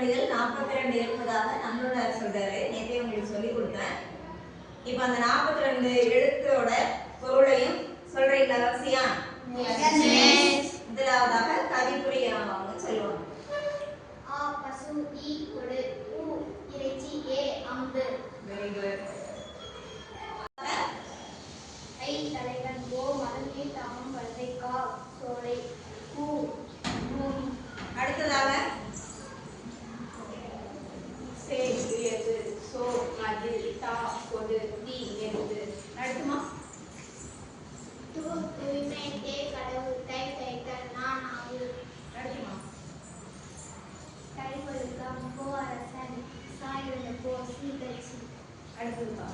பகுதிகள் 42 இருப்பதாக நம்மளோட சொல்றாரு. நேற்றே உங்களுக்கு சொல்லி கொடுத்தேன். இப்போ அந்த 42 எழுத்தோட பொருளையும் சொல்றீங்களா வரிசையா? முதலாவதாக கவிப்புரியாங்க சொல்லுவாங்க. ஆ பசு, இ கொடு, உ இறைச்சி, ஏ அம்பு. Very good. ஐ தலைவன், ஓ மரம், நீ தாமம், வலதை, கா சோலை, பூ பூமி. அடுத்ததாக சே எது, சோ மதில், தா கொடு, தி எது. அடுத்துமா து தூய்மை, தே கடவுள், தை தைத்தல், நான் ஆவு. அடுத்துமா கை கொழுக்கம், கோ அரசன், சா இருந்த கோ சீதச்சி. அடுத்ததுமா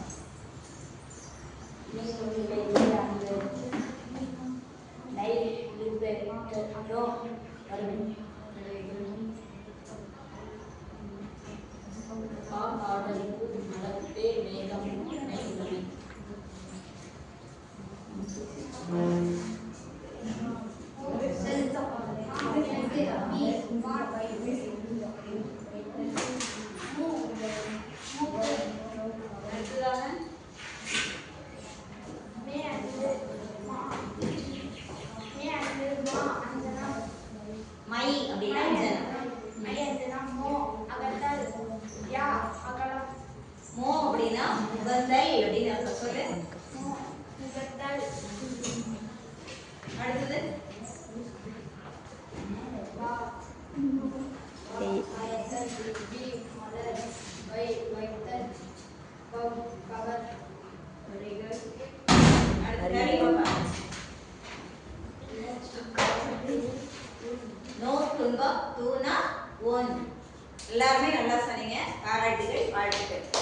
மை அப்படின்னா மோ அப்படின்னா முகந்தல் அப்படின்னு அர்த்தம். சொல்லு. அடுத்தது நோ துன்பம் தூணா ஓன். எல்லாருமே நல்லா சொன்னீங்க. பாராட்டுகள், வாழ்த்துக்கள்.